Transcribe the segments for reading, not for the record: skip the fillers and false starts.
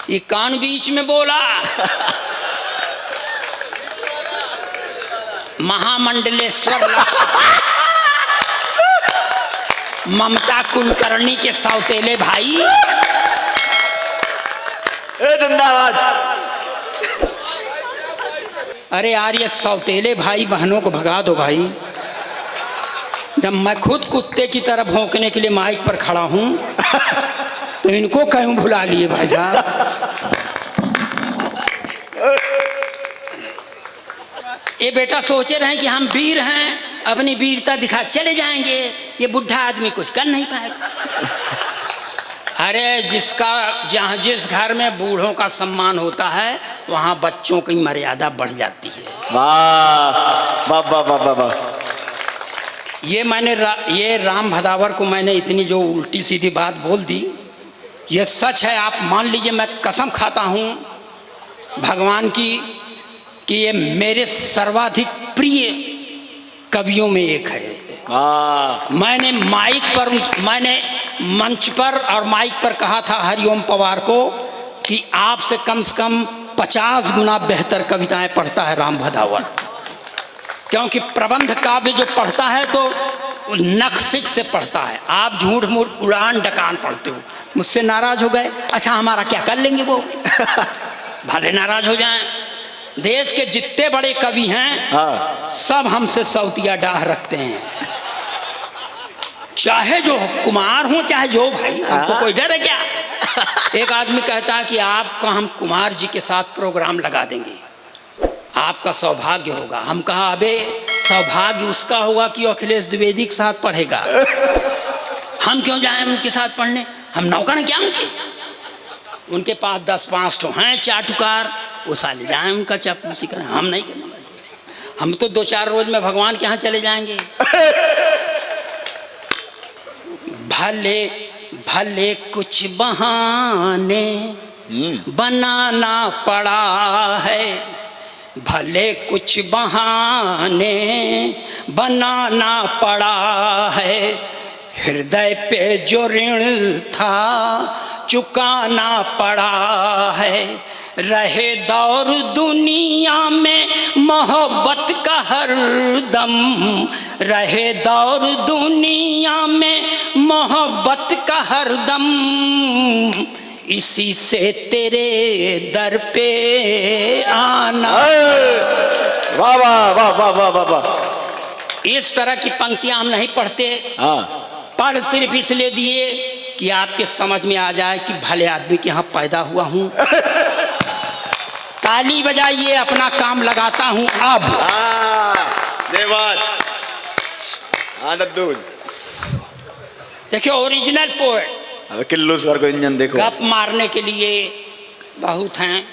ये कान बीच में बोला। महामंडलेश्वर लक्ष्य ममता कुलकर्णी के सौतेले भाई। जिंदाबाद। अरे यार ये सौतेले भाई बहनों को भगा दो भाई। जब मैं खुद कुत्ते की तरह भौंकने के लिए माइक पर खड़ा हूं तो इनको क्यों भुला लिए भाई साहब। ये बेटा सोचे रहे कि हम वीर हैं, अपनी वीरता दिखा चले जाएंगे, ये बुढ़ा आदमी कुछ कर नहीं पाएगा। अरे जहाँ जिस घर में बूढ़ों का सम्मान होता है वहाँ बच्चों की मर्यादा बढ़ जाती है। वाह वाह वाह वाह वाह। ये राम भदावर को मैंने इतनी जो उल्टी सीधी बात बोल दी, ये सच है। आप मान लीजिए, मैं कसम खाता हूँ भगवान की कि ये मेरे सर्वाधिक प्रिय कवियों में एक है। मैंने मंच पर और माइक पर कहा था हरिओम पवार को कि आपसे कम से कम 50 गुना बेहतर कविताएं पढ़ता है राम भदावर। क्योंकि प्रबंध काव्य जो पढ़ता है तो नक्सिक से पढ़ता है। आप झूठ मूठ उड़ान डकान पढ़ते हो। मुझसे नाराज हो गए, अच्छा हमारा क्या कर लेंगे वो। भले नाराज हो जाएं। देश के जितने बड़े कवि हैं सब हमसे सौतिया डाह रखते हैं, चाहे जो कुमार हो चाहे जो भाई। हमको कोई डर है क्या। एक आदमी कहता है कि आपका हम कुमार जी के साथ प्रोग्राम लगा देंगे, आपका सौभाग्य होगा। हम कहा अबे सौभाग्य उसका होगा कि अखिलेश द्विवेदी के साथ पढ़ेगा। हम क्यों जाएं उनके साथ पढ़ने, हम नौकर क्या उनके पास 10-5 तो हैं चाटुकार, वो साले जाएं उनका चापलूसी करें। हम नहीं करने वाले। हम तो 2-4 रोज में भगवान के यहाँ चले जाएंगे। भले भले कुछ बहाने बनाना पड़ा है, भले कुछ बहाने बनाना पड़ा है, हृदय पे जो ऋण था चुकाना पड़ा है। रहे दौर दुनिया में मोहब्बत का हर दम, रहे दौर दुनिया में मोहब्बत का हर दम, इसी से तेरे दर पे आना। वाह वाह वाह वाह वाह वाह वाह। इस तरह की पंक्तियां हम नहीं पढ़ते। पढ़ सिर्फ इसलिए दिए कि आपके समझ में आ जाए कि भले आदमी के यहाँ पैदा हुआ हूँ। ताली बजाइए, अपना काम लगाता हूँ अब। देखिए ओरिजिनल पोएट किल्लू सर को इंजन देखो। गप मारने के लिए बहुत हैं।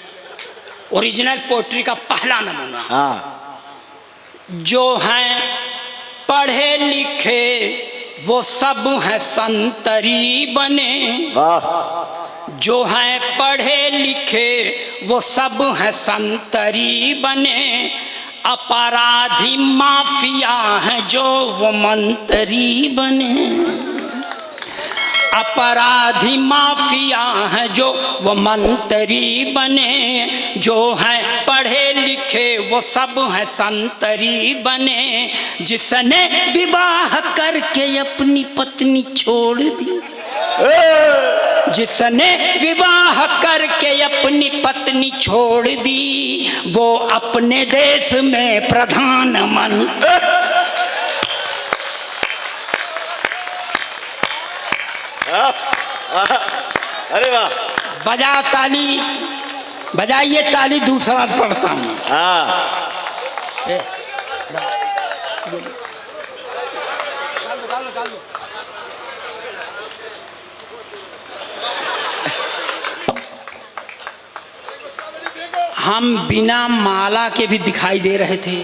ओरिजिनल पोएट्री का पहला नमूना जो हैं पढ़े लिखे वो सब हैं संतरी बने। जो हैं पढ़े लिखे वो सब हैं संतरी बने, अपराधी माफिया हैं जो वो मंत्री बने। अपराधी माफिया हैं जो वो मंत्री बने, जो हैं पढ़े लिखे वो सब हैं संतरी बने। जिसने विवाह करके अपनी पत्नी छोड़ दी, जिसने विवाह करके अपनी पत्नी छोड़ दी, वो अपने देश में प्रधानमंत्री। अरे वाह, बजा ताली, बजाइए ताली। दूसरा पढ़ता हूँ। हम बिना माला के भी दिखाई दे रहे थे।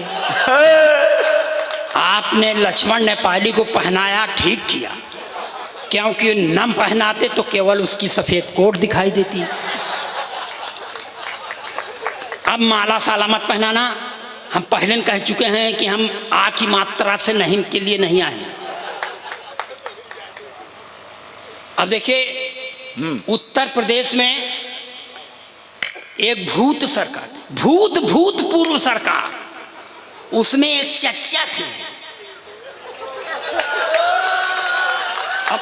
आपने लक्ष्मण नेपाली को पहनाया, ठीक किया, क्योंकि न पहनाते तो केवल उसकी सफेद कोट दिखाई देती। अब माला साला मत पहनाना। हम पहले कह चुके हैं कि हम आ की मात्रा से नहीं के लिए नहीं आए। अब देखिए उत्तर प्रदेश में एक भूत सरकार, भूतपूर्व सरकार, उसमें एक चच्चा थे। अब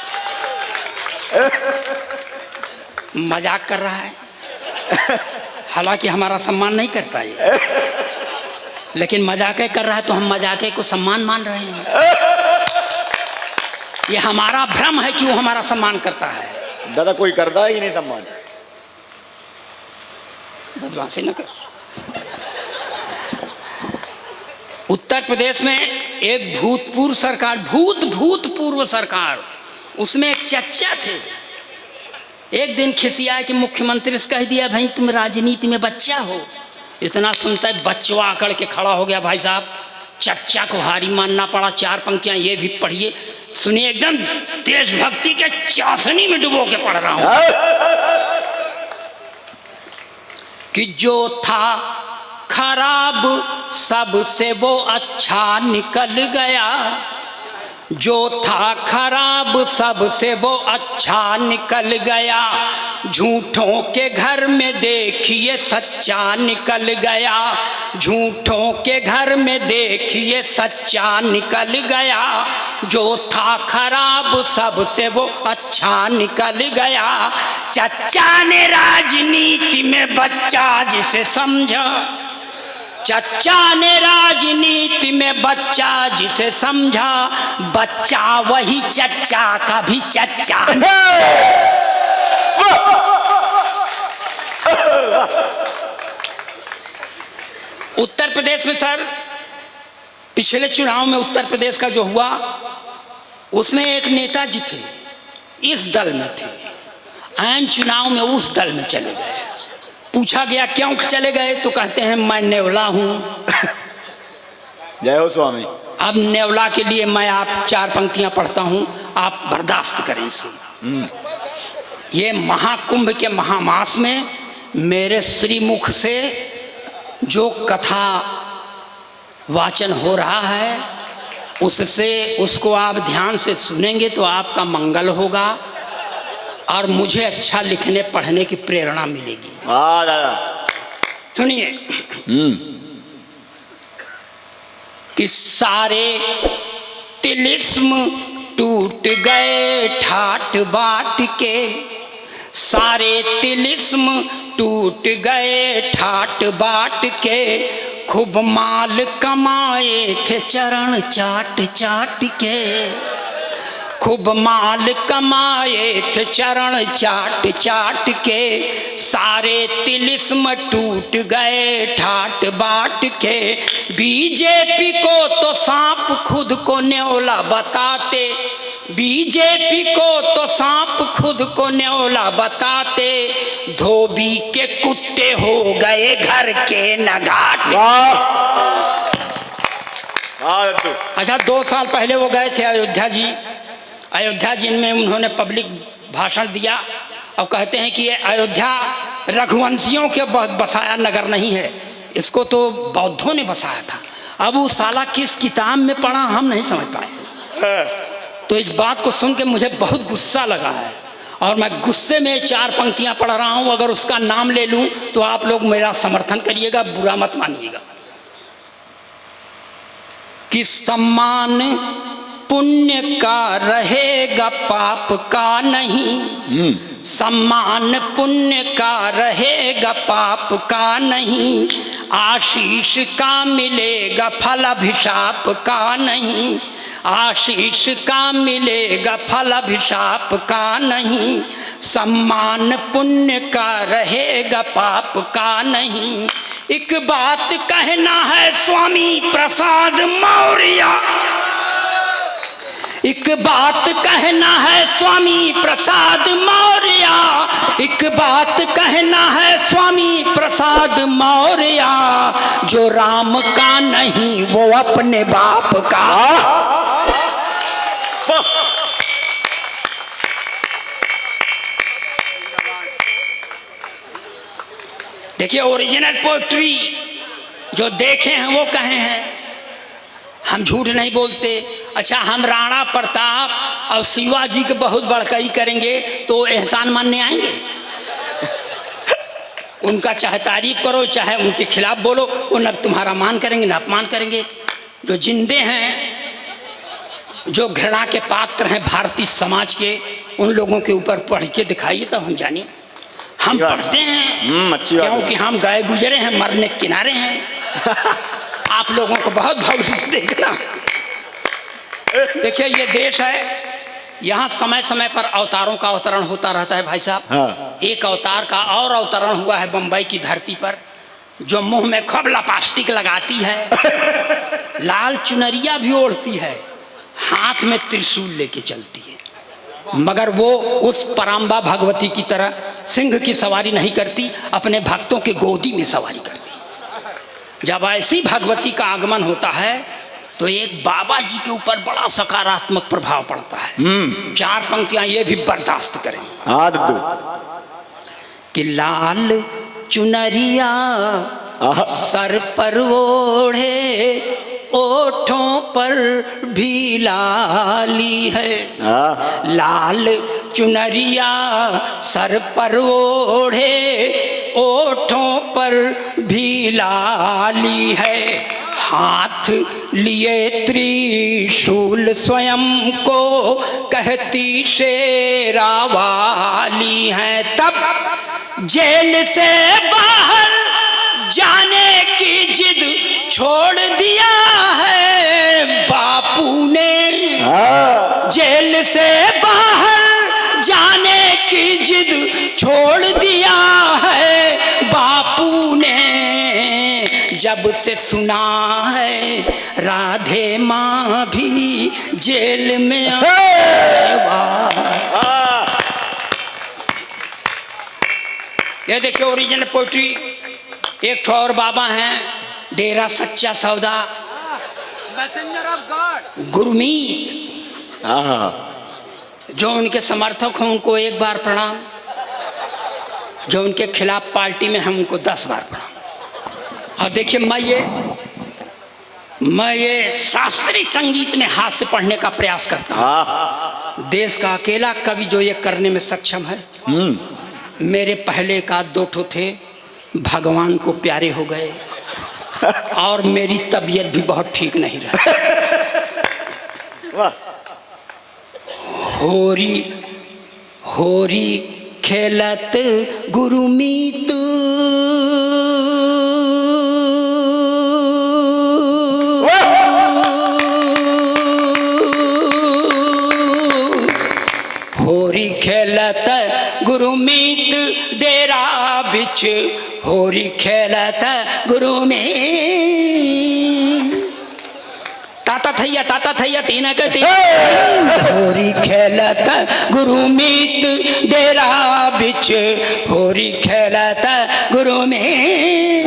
मजाक कर रहा है, हालांकि हमारा सम्मान नहीं करता ये, लेकिन मजाक कर रहा है तो हम मजाक को सम्मान मान रहे हैं। ये हमारा भ्रम है कि वो हमारा सम्मान करता है। दादा कोई करता है कि नहीं सम्मान? बदमाशी न कर। उत्तर प्रदेश में एक भूतपूर्व सरकार, भूतपूर्व सरकार, उसमें एक चच्चा थे। एक दिन खिसिया कि मुख्यमंत्री से कह दिया भाई तुम राजनीति में बच्चा हो। इतना सुनता है बच्चवा आकड़ के खड़ा हो गया, भाई साहब चच्चा को हारी मानना पड़ा। 4 पंक्तियां ये भी पढ़िए, सुनिए, एकदम देशभक्ति के चाशनी में डुबो के पढ़ रहा हूं। कि जो था खराब सबसे वो अच्छा निकल गया, जो था खराब सबसे वो अच्छा निकल गया, झूठों के घर में देखिए सच्चा निकल गया, झूठों के घर में देखिए सच्चा निकल गया, जो था खराब सबसे वो अच्छा निकल गया। चच्चा ने राजनीति में बच्चा जिसे समझा, चच्चा ने राजनीति में बच्चा जिसे समझा, बच्चा वही चच्चा का भी चच्चा। उत्तर प्रदेश में सर पिछले चुनाव में उत्तर प्रदेश का जो हुआ उसमें एक नेताजी थे, इस दल में थे, ऐन चुनाव में उस दल में चले गए। पूछा गया क्यों चले गए तो कहते हैं मैं नेवला हूं। जय हो स्वामी। अब नेवला के लिए मैं आप 4 पंक्तियां पढ़ता हूं, आप बर्दाश्त करें इसे। ये महाकुंभ के महामास में मेरे श्रीमुख से जो कथा वाचन हो रहा है उससे, उसको आप ध्यान से सुनेंगे तो आपका मंगल होगा और मुझे अच्छा लिखने पढ़ने की प्रेरणा मिलेगी। वाह दादा। सुनिए कि सारे तिलिस्म टूट गए ठाट बाट के, सारे तिलिस्म टूट गए ठाट बाट के, खूब माल कमाए थे चरण चाट चाट के, खूब माल कमाए थे चरण चाट चाट के, सारे तिलिस्म टूट गए ठाट बाट के। बीजेपी को तो सांप खुद को न्योला बताते, बीजेपी को तो सांप खुद को न्योला बताते, धोबी के कुत्ते हो गए घर के नगाटे। अच्छा 2 साल पहले वो गए थे अयोध्या जी, अयोध्या जी में उन्होंने पब्लिक भाषण दिया और कहते हैं कि ये अयोध्या रघुवंशियों के बसाया नगर नहीं है, इसको तो बौद्धों ने बसाया था। अब वो साला किस किताब में पढ़ा हम नहीं समझ पाए। तो इस बात को सुन के मुझे बहुत गुस्सा लगा है और मैं गुस्से में 4 पंक्तियां पढ़ रहा हूं। अगर उसका नाम ले लूं तो आप लोग मेरा समर्थन करिएगा, बुरा मत मानिएगा। कि सम्मान पुण्य का रहेगा पाप का नहीं, सम्मान पुण्य का रहेगा पाप का नहीं, आशीष का मिलेगा फल अभिशाप का नहीं, आशीष का मिलेगा फल अभिशाप का नहीं, सम्मान पुण्य का रहेगा पाप का नहीं। एक बात कहना है स्वामी प्रसाद मौर्य, एक बात कहना है स्वामी प्रसाद मौर्य, एक बात कहना है स्वामी प्रसाद मौर्य, जो राम का नहीं वो अपने बाप का। देखिए ओरिजिनल पोएट्री जो देखे हैं वो कहे हैं, हम झूठ नहीं बोलते। अच्छा हम राणा प्रताप और शिवाजी के बहुत बड़काई करेंगे तो एहसान मानने आएंगे? उनका चाहे तारीफ करो चाहे उनके खिलाफ बोलो, वो न तुम्हारा मान करेंगे न अपमान करेंगे। जो जिंदे हैं, जो घृणा के पात्र हैं भारतीय समाज के, उन लोगों के ऊपर पढ़ के दिखाइए तो हम जानिए। हम पढ़ते हैं अच्छी बात क्योंकि हम गए गुजरे हैं, मरने के किनारे हैं। आप लोगों को बहुत भविष्य से देखना। देखिए ये देश है, यहाँ समय समय पर अवतारों का अवतरण होता रहता है भाई साहब। हाँ। एक अवतार का और अवतरण हुआ है बंबई की धरती पर, जो मुंह में खूब लपास्टिक लगाती है, लाल चुनरिया भी ओढ़ती है, हाथ में त्रिशूल लेके चलती है, मगर वो उस पराम्बा भगवती की तरह सिंह की सवारी नहीं करती, अपने भक्तों के गोदी में सवारी करती। जब ऐसी भगवती का आगमन होता है तो एक बाबा जी के ऊपर बड़ा सकारात्मक प्रभाव पड़ता है। 4 पंक्तियां ये भी बर्दाश्त करें। कि लाल चुनरिया सर पर ओढ़े, ओठों पर भी लाली है। लाल चुनरिया सर पर ओढ़े, ओठों पर भी लाली है। हाथ लिए त्रिशूल स्वयं को कहती शेरा वाली है। तब जेल से बाहर जाने की जिद छोड़ दिया है बापू ने। जेल से बाहर जाने की जिद छोड़ दिया है बापू ने। जब से सुना है राधे माँ भी जेल में ये देखिए ओरिजिनल पोइट्री। एक ठो और बाबा हैं, डेरा सच्चा सौदा, मैसेंजर ऑफ गॉड, गुरमीत। जो उनके समर्थक हैं उनको 1 बार प्रणाम, जो उनके खिलाफ पार्टी में हम उनको 10 बार प्रणाम। और देखिए मैं ये शास्त्रीय संगीत में हास्य पढ़ने का प्रयास करता हूँ। देश का अकेला कवि जो ये करने में सक्षम है। मेरे पहले का 2 ठो थे, भगवान को प्यारे हो गए और मेरी तबीयत भी बहुत ठीक नहीं रही। होरी होरी खेलत गुरुमीत, होरी खेलत गुरुमीत डेरा बिच, होरी खेलत गुरुमीत। ताता थैया 3 के 3। होरी खेलत गुरुमीत डेरा बिच, होरी खेलत गुरुमीत।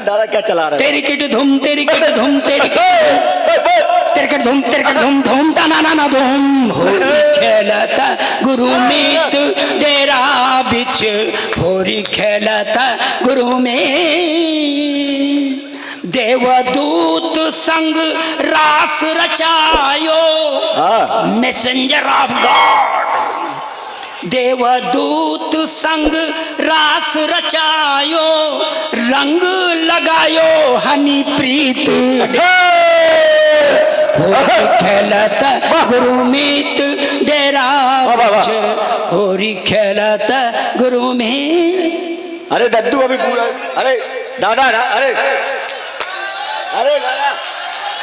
दादा क्या चला रहे? तेरी किट धूम तेरी किट धूम तेरी तिरकट धूम धूम तना ना धूम। होरी खेलत गुरुमीत डेरा बिच, होरी खेलत गुरुमीत। देवदूत संग रास रचायो, मैसेंजर ऑफ गॉड। देवदूत संग रास रचायो, रंग लगायो हनी प्रीत। होरी खेलत गुरुमीत डेरा बिच, होरी खेलत गुरुमीत। अरे दद्दू अभी पूरा, अरे दादा, अरे